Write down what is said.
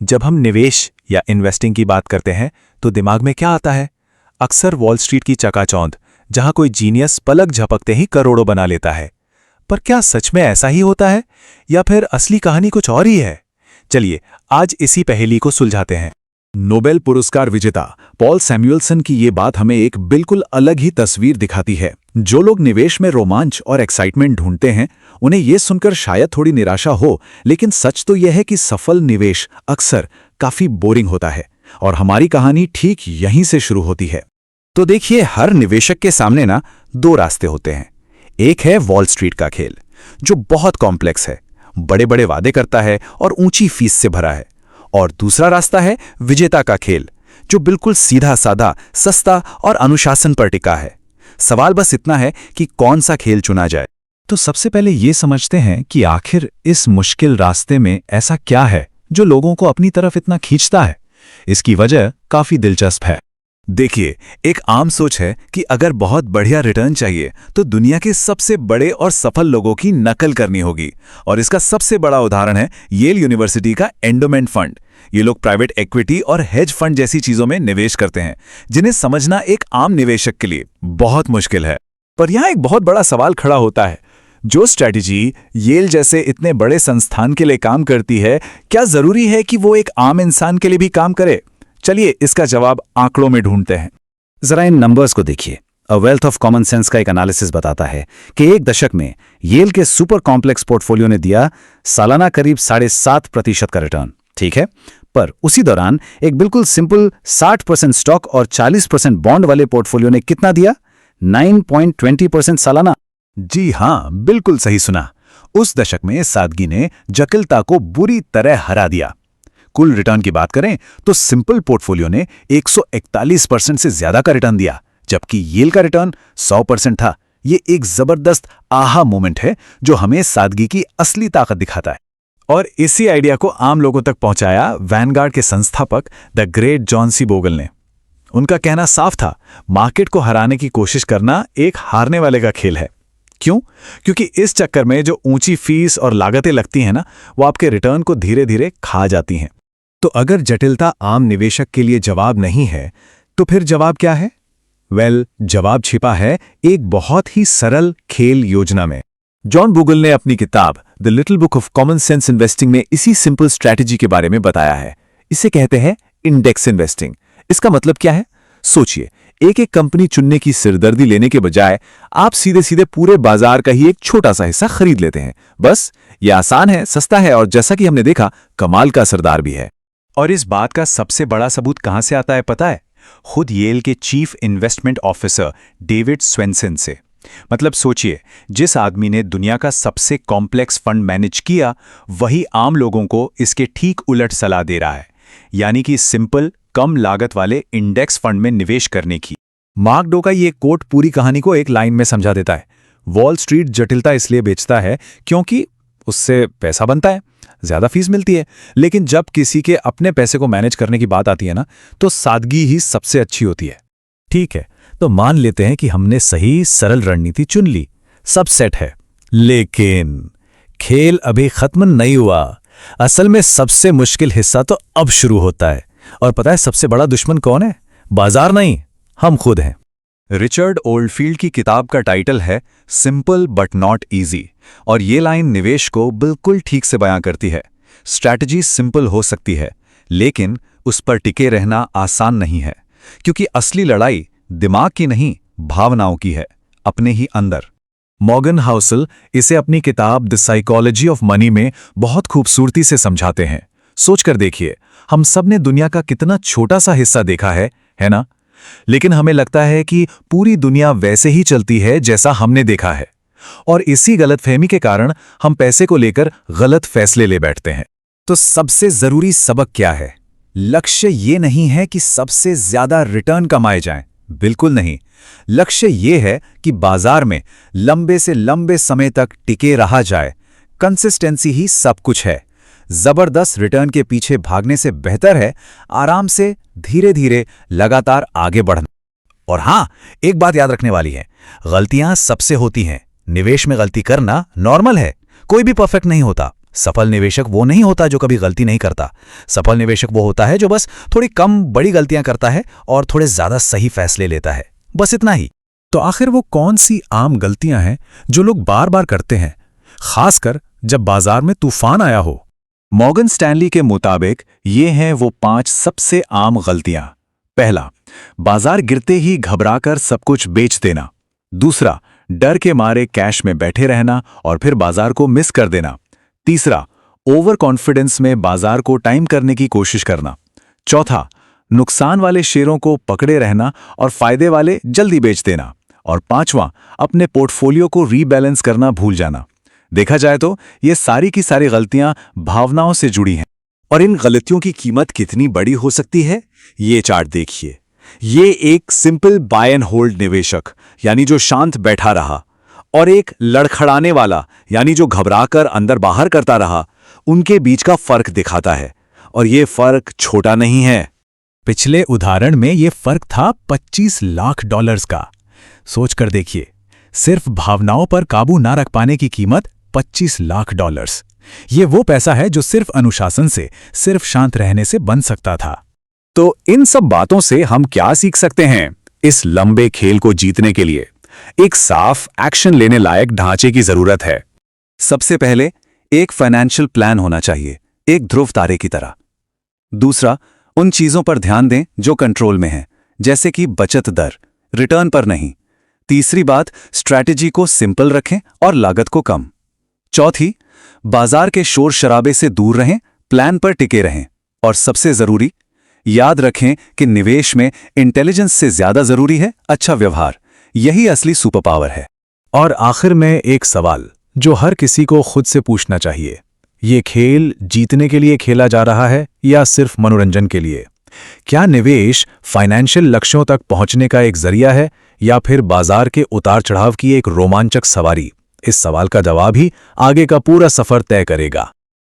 जब हम निवेश या इन्वेस्टिंग की बात करते हैं तो दिमाग में क्या आता है? अक्सर वॉल स्ट्रीट की चकाचौंध, जहां कोई जीनियस पलक झपकते ही करोड़ों बना लेता है। पर क्या सच में ऐसा ही होता है या फिर असली कहानी कुछ और ही है? चलिए आज इसी पहेली को सुलझाते हैं। नोबेल पुरस्कार विजेता पॉल सैमुएल्सन की ये बात हमें एक बिल्कुल अलग ही तस्वीर दिखाती है। जो लोग निवेश में रोमांच और एक्साइटमेंट ढूंढते हैं, उन्हें ये सुनकर शायद थोड़ी निराशा हो, लेकिन सच तो यह है कि सफल निवेश अक्सर काफी बोरिंग होता है। और हमारी कहानी ठीक यहीं से शुरू होती है। तो देखिए, हर निवेशक के सामने ना दो रास्ते होते हैं। एक है वॉल स्ट्रीट का खेल, जो बहुत कॉम्प्लेक्स है, बड़े बड़े वादे करता है और ऊंची फीस से भरा है। और दूसरा रास्ता है विजेता का खेल, जो बिल्कुल सीधा साधा, सस्ता और अनुशासन पर टिका है। सवाल बस इतना है कि कौन सा खेल चुना जाए। तो सबसे पहले ये समझते हैं कि आखिर इस मुश्किल रास्ते में ऐसा क्या है जो लोगों को अपनी तरफ इतना खींचता है। इसकी वजह काफी दिलचस्प है। देखिए, एक आम सोच है कि अगर बहुत बढ़िया रिटर्न चाहिए तो दुनिया के सबसे बड़े और सफल लोगों की नकल करनी होगी। और इसका सबसे बड़ा उदाहरण है येल यूनिवर्सिटी का एंडोमेंट फंड। ये लोग प्राइवेट इक्विटी और हेज फंड जैसी चीजों में निवेश करते हैं, जिन्हें समझना एक आम निवेशक के लिए बहुत मुश्किल है। पर यहां एक बहुत बड़ा सवाल खड़ा होता है। जो स्ट्रैटेजी येल जैसे इतने बड़े संस्थान के लिए काम करती है, क्या जरूरी है कि वो एक आम इंसान के लिए भी काम करे? चलिए इसका जवाब आंकड़ों में ढूंढते हैं। जरा इन नंबर्स को देखिए। A wealth of common sense का एक एनालिसिस बताता है कि एक दशक में येल के सुपर कॉम्प्लेक्स पोर्टफोलियो ने दिया सालाना करीब 7.5% का रिटर्न। ठीक है, पर उसी दौरान एक बिल्कुल सिंपल 60% स्टॉक और 40% बॉन्ड वाले पोर्टफोलियो ने कितना दिया? 9.20% सालाना। जी हां, बिल्कुल सही सुना। उस दशक में सादगी ने जटिलता को बुरी तरह हरा दिया। कुल रिटर्न की बात करें तो सिंपल पोर्टफोलियो ने 141% से ज्यादा का रिटर्न दिया, जबकि येल का रिटर्न 100% था। ये एक जबरदस्त आहा मोमेंट है जो हमें सादगी की असली ताकत दिखाता है। और इसी आइडिया को आम लोगों तक पहुंचाया वैनगार्ड के संस्थापक the great John C Bogle ने। उनका कहना साफ था, मार्केट को हराने की कोशिश करना एक हारने वाले का खेल है। क्यों? क्योंकि इस चक्कर में जो ऊंची फीस और लागतें लगती हैं ना, वो आपके रिटर्न को धीरे धीरे खा जाती हैं। तो अगर जटिलता आम निवेशक के लिए जवाब नहीं है, तो फिर जवाब क्या है? जवाब छिपा है एक बहुत ही सरल खेल योजना में। जॉन बोगल ने अपनी किताब the little book of common sense investing में इसी सिंपल स्ट्रैटेजी के बारे में बताया है। इसे कहते हैं इंडेक्स इन्वेस्टिंग। इसका मतलब क्या है? सोचिए, एक एक कंपनी चुनने की सिरदर्दी लेने के बजाय आप सीधे सीधे पूरे बाजार का ही एक छोटा सा हिस्सा खरीद लेते हैं। बस ये आसान है, सस्ता है और जैसा कि हमने देखा, कमाल का असरदार भी है। और इस बात का सबसे बड़ा सबूत कहां से आता है पता है? खुद येल के chief investment officer David Swenson से। मतलब सोचिए, जिस आदमी ने दुनिया का सबसे कॉम्प्लेक्स फंड मैनेज किया, वही आम लोगों को इसके ठीक उलट सलाह दे रहा है, यानी कि सिंपल कम लागत वाले इंडेक्स फंड में निवेश करने की। मार्क डो का ये कोट पूरी कहानी को एक लाइन में समझा देता है। वॉल स्ट्रीट जटिलता इसलिए बेचता है क्योंकि उससे पैसा बनता है, ज्यादा फीस मिलती है। लेकिन जब किसी के अपने पैसे को मैनेज करने की बात आती है ना, तो सादगी ही सबसे अच्छी होती है। ठीक है, तो मान लेते हैं कि हमने सही सरल रणनीति चुन ली, सब सेट है। लेकिन खेल अभी खत्म नहीं हुआ। असल में सबसे मुश्किल हिस्सा तो अब शुरू होता है। और पता है सबसे बड़ा दुश्मन कौन है? बाजार नहीं, हम खुद हैं। रिचर्ड ओल्डफील्ड की किताब का टाइटल है सिंपल बट नॉट इजी, और ये लाइन निवेश को बिल्कुल ठीक से बयां करती है। स्ट्रैटेजी सिंपल हो सकती है, लेकिन उस पर टिके रहना आसान नहीं है, क्योंकि असली लड़ाई दिमाग की नहीं, भावनाओं की है, अपने ही अंदर। मॉर्गन हाउसल इसे अपनी किताब द साइकोलॉजी ऑफ मनी में बहुत खूबसूरती से समझाते हैं। सोचकर देखिए, हम सब ने दुनिया का कितना छोटा सा हिस्सा देखा है ना? लेकिन हमें लगता है कि पूरी दुनिया वैसे ही चलती है जैसा हमने देखा है। और इसी गलतफहमी के कारण हम पैसे को लेकर गलत फैसले ले बैठते हैं। तो सबसे जरूरी सबक क्या है? लक्ष्य ये नहीं है कि सबसे ज्यादा रिटर्न कमाए जाएं, बिल्कुल नहीं। लक्ष्य ये है कि बाजार में लंबे से लंबे समय तक टिके रहा जाए। कंसिस्टेंसी ही सब कुछ है। जबरदस्त रिटर्न के पीछे भागने से बेहतर है आराम से धीरे धीरे लगातार आगे बढ़ना। और हां, एक बात याद रखने वाली है, गलतियां सबसे होती हैं। निवेश में गलती करना नॉर्मल है, कोई भी परफेक्ट नहीं होता। सफल निवेशक वो नहीं होता जो कभी गलती नहीं करता। सफल निवेशक वो होता है जो बस थोड़ी कम बड़ी गलतियां करता है और थोड़े ज्यादा सही फैसले लेता है, बस इतना ही। तो आखिर वो कौन सी आम गलतियां हैं जो लोग बार बार करते हैं, खासकर जब बाजार में तूफान आया हो? मॉर्गन स्टैनली के मुताबिक ये हैं वो 5 सबसे आम गलतियां। पहला, बाजार गिरते ही घबराकर सब कुछ बेच देना। दूसरा, डर के मारे कैश में बैठे रहना और फिर बाजार को मिस कर देना। तीसरा, ओवर कॉन्फिडेंस में बाजार को टाइम करने की कोशिश करना। चौथा, नुकसान वाले शेयरों को पकड़े रहना और फायदे वाले जल्दी बेच देना। और पांचवां, अपने पोर्टफोलियो को रीबैलेंस करना भूल जाना। देखा जाए तो ये सारी की सारी गलतियां भावनाओं से जुड़ी हैं। और इन गलतियों की कीमत कितनी बड़ी हो सकती है, ये चार्ट देखिए। ये एक सिंपल बाय एंड होल्ड निवेशक यानी जो शांत बैठा रहा, और एक लड़खड़ाने वाला यानी जो घबराकर अंदर बाहर करता रहा, उनके बीच का फर्क दिखाता है। और ये फर्क छोटा नहीं है। पिछले उदाहरण में ये फर्क था $25 लाख का। सोचकर देखिए, सिर्फ भावनाओं पर काबू ना रख पाने की कीमत $25 लाख। ये वो पैसा है जो सिर्फ अनुशासन से, सिर्फ शांत रहने से बन सकता था। तो इन सब बातों से हम क्या सीख सकते हैं? इस लंबे खेल को जीतने के लिए एक साफ एक्शन लेने लायक ढांचे की जरूरत है। सबसे पहले एक फाइनेंशियल प्लान होना चाहिए, एक ध्रुव तारे की तरह। दूसरा, उन चीजों पर ध्यान दें जो कंट्रोल में हैं, जैसे कि बचत दर, रिटर्न पर नहीं। तीसरी बात, स्ट्रैटेजी को सिंपल रखें और लागत को कम। चौथी, बाजार के शोर शराबे से दूर रहें, प्लान पर टिके रहें। और सबसे जरूरी, याद रखें कि निवेश में इंटेलिजेंस से ज्यादा जरूरी है अच्छा व्यवहार। यही असली सुपर पावर है। और आखिर में एक सवाल जो हर किसी को खुद से पूछना चाहिए, ये खेल जीतने के लिए खेला जा रहा है या सिर्फ मनोरंजन के लिए? क्या निवेश फाइनेंशियल लक्ष्यों तक पहुंचने का एक जरिया है या फिर बाजार के उतार चढ़ाव की एक रोमांचक सवारी? इस सवाल का जवाब ही आगे का पूरा सफर तय करेगा।